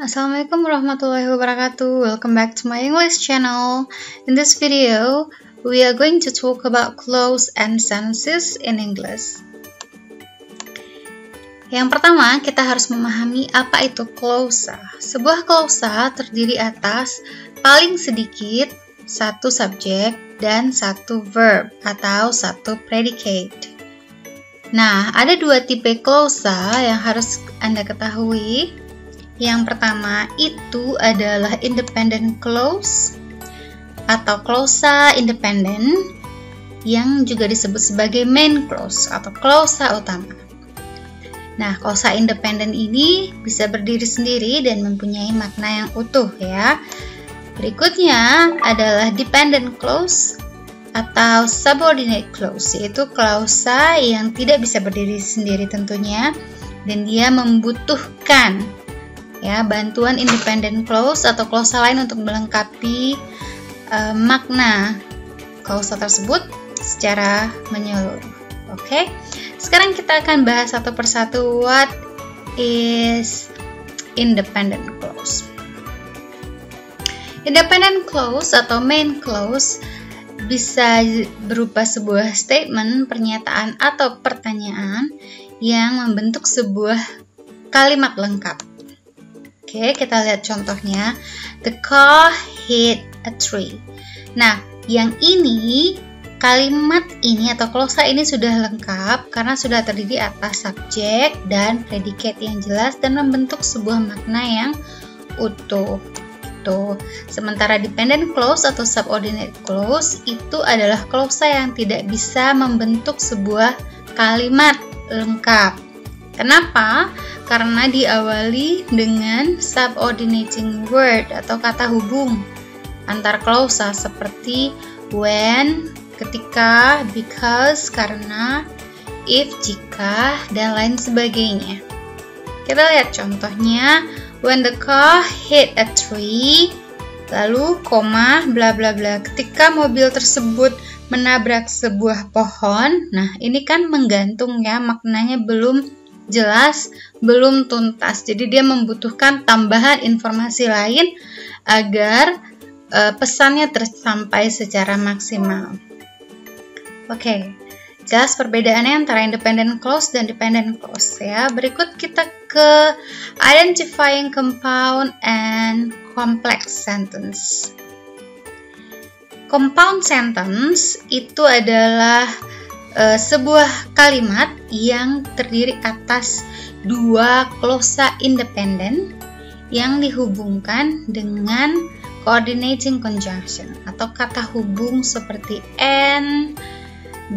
Assalamualaikum warahmatullahi wabarakatuh. Welcome back to my English channel. In this video, we are going to talk about clause and sentences in English. Yang pertama, kita harus memahami apa itu klausa. Sebuah klausa terdiri atas paling sedikit satu subjek dan satu verb atau satu predicate. Nah, ada dua tipe klausa yang harus Anda ketahui. Yang pertama itu adalah independent clause atau klausa independen yang juga disebut sebagai main clause atau klausa utama. Nah, klausa independen ini bisa berdiri sendiri dan mempunyai makna yang utuh ya. Berikutnya adalah dependent clause atau subordinate clause, yaitu klausa yang tidak bisa berdiri sendiri tentunya dan dia membutuhkan bantuan independent clause atau klausa lain untuk melengkapi makna klausa tersebut secara menyeluruh. Oke, sekarang kita akan bahas satu persatu what is independent clause. Independent clause atau main clause bisa berupa sebuah statement, pernyataan atau pertanyaan yang membentuk sebuah kalimat lengkap. Oke, kita lihat contohnya. The car hit a tree. Nah, yang ini, kalimat ini atau klausa ini sudah lengkap karena sudah terdiri atas subjek dan predicate yang jelas dan membentuk sebuah makna yang utuh. Sementara dependent clause atau subordinate clause itu adalah klausa yang tidak bisa membentuk sebuah kalimat lengkap. Kenapa? Karena diawali dengan subordinating word atau kata hubung antar klausa seperti when, ketika, because, karena, if, jika, dan lain sebagainya. Kita lihat contohnya, when the car hit a tree, lalu koma, bla bla bla. Ketika mobil tersebut menabrak sebuah pohon, nah ini kan menggantung ya, maknanya belum jelas, belum tuntas. Jadi dia membutuhkan tambahan informasi lain agar pesannya tersampai secara maksimal. Oke, jelas perbedaannya antara independent clause dan dependent clause ya. Berikut kita ke identifying compound and complex sentence. Compound sentence itu adalah sebuah kalimat yang terdiri atas dua klausa independen yang dihubungkan dengan coordinating conjunction atau kata hubung seperti and,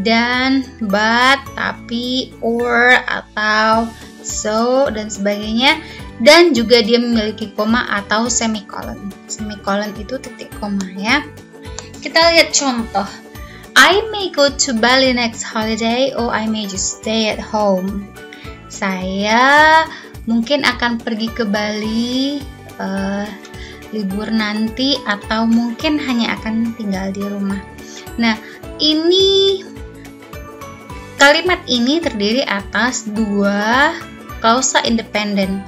dan, but, tapi, or, atau, so, dan sebagainya, dan juga dia memiliki koma atau semicolon. Semicolon itu titik koma ya. Kita lihat contoh. I may go to Bali next holiday or I may just stay at home. Saya mungkin akan pergi ke Bali libur nanti atau mungkin hanya akan tinggal di rumah. Nah, ini kalimat ini terdiri atas dua klausa independen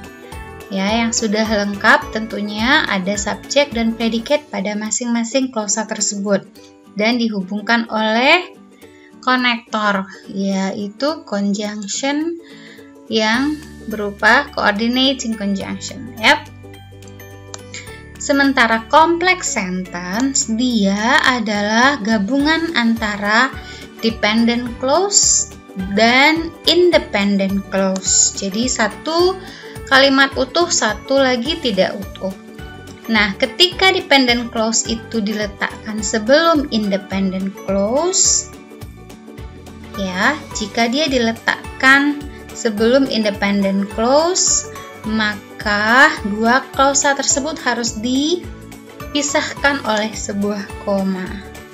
ya yang sudah lengkap, tentunya ada subjek dan predicate pada masing-masing klausa tersebut dan dihubungkan oleh konektor, yaitu conjunction yang berupa coordinating conjunction ya. Sementara complex sentence dia adalah gabungan antara dependent clause dan independent clause. Jadi satu kalimat utuh, satu lagi tidak utuh. Nah, ketika dependent clause itu diletakkan sebelum independent clause, ya, jika dia diletakkan sebelum independent clause, maka dua klausa tersebut harus dipisahkan oleh sebuah koma.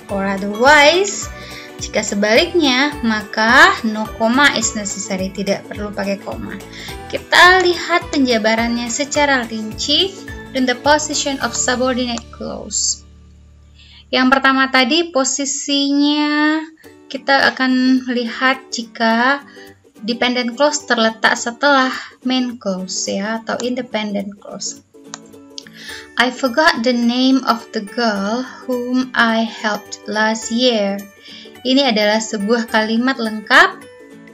Or otherwise, jika sebaliknya, maka no comma is necessary, tidak perlu pakai koma. Kita lihat penjabarannya secara rinci. In the position of subordinate clause. Yang pertama tadi posisinya kita akan lihat jika dependent clause terletak setelah main clause ya, atau independent clause. I forgot the name of the girl whom I helped last year. Ini adalah sebuah kalimat lengkap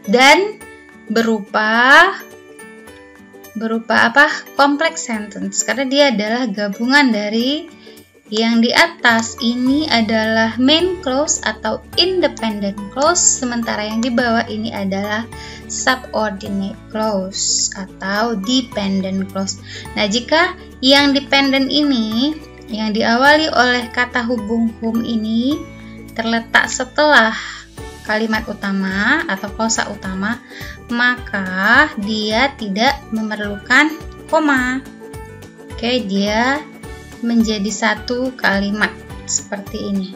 dan berupa apa? Complex sentence, karena dia adalah gabungan dari yang di atas ini adalah main clause atau independent clause, sementara yang di bawah ini adalah subordinate clause atau dependent clause. Nah, jika yang dependent ini yang diawali oleh kata hubung whom ini terletak setelah kalimat utama atau klausa utama, maka dia tidak memerlukan koma. Oke, dia menjadi satu kalimat seperti ini.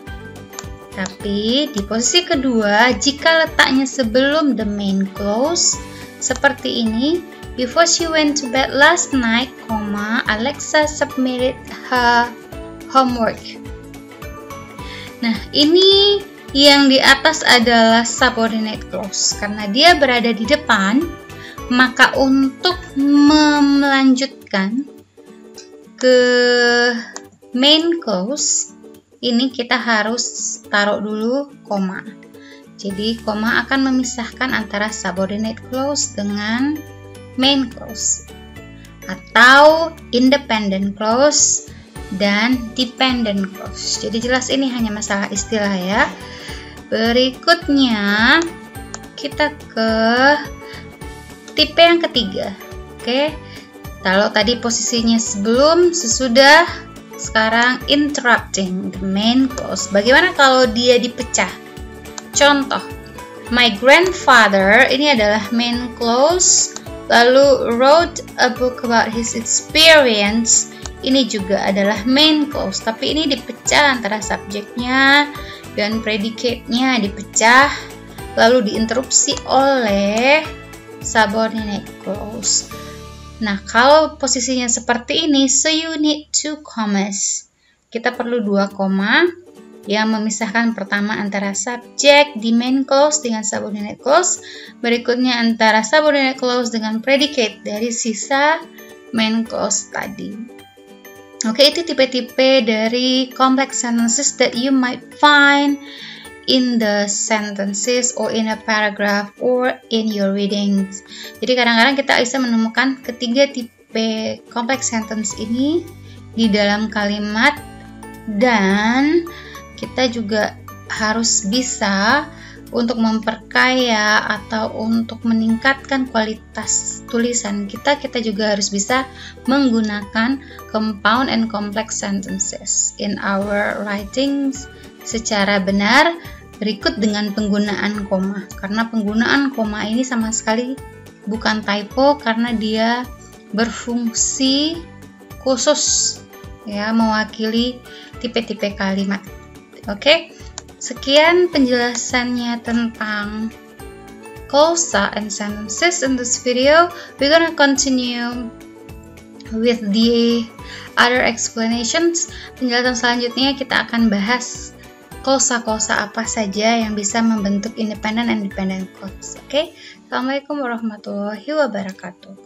Tapi di posisi kedua, jika letaknya sebelum the main clause seperti ini, before she went to bed last night, Alexa submitted her homework. Nah, ini yang di atas adalah subordinate clause. Karena dia berada di depan, maka untuk melanjutkan ke main clause ini kita harus taruh dulu koma. Jadi koma akan memisahkan antara subordinate clause dengan main clause atau independent clause dan dependent clause. Jadi jelas ini hanya masalah istilah ya. Berikutnya kita ke tipe yang ketiga. Oke. Kalau tadi posisinya sebelum, sesudah, sekarang interrupting the main clause. Bagaimana kalau dia dipecah? Contoh, my grandfather ini adalah main clause, lalu wrote a book about his experience. Ini juga adalah main clause, tapi ini dipecah antara subjeknya dan predicate-nya dipecah, lalu diinterupsi oleh subordinate clause. Nah, kalau posisinya seperti ini, so you need 2 commas. Kita perlu 2 koma yang memisahkan pertama antara subjek di main clause dengan subordinate clause, berikutnya antara subordinate clause dengan predicate dari sisa main clause tadi. Oke, itu tipe-tipe dari complex sentences that you might find in the sentences or in a paragraph or in your readings. Jadi kadang-kadang kita bisa menemukan ketiga tipe complex sentence ini di dalam kalimat, dan kita juga harus bisa untuk memperkaya atau untuk meningkatkan kualitas tulisan kita juga harus bisa menggunakan compound and complex sentences in our writings secara benar, berikut dengan penggunaan koma. Karena penggunaan koma ini sama sekali bukan typo, karena dia berfungsi khusus ya, mewakili tipe-tipe kalimat. Oke. Sekian penjelasannya tentang clausa and sentences in this video. We're gonna continue with the other explanations. Penjelasan selanjutnya kita akan bahas clausa-clausa apa saja yang bisa membentuk independent and dependent clause. Oke? Assalamualaikum warahmatullahi wabarakatuh.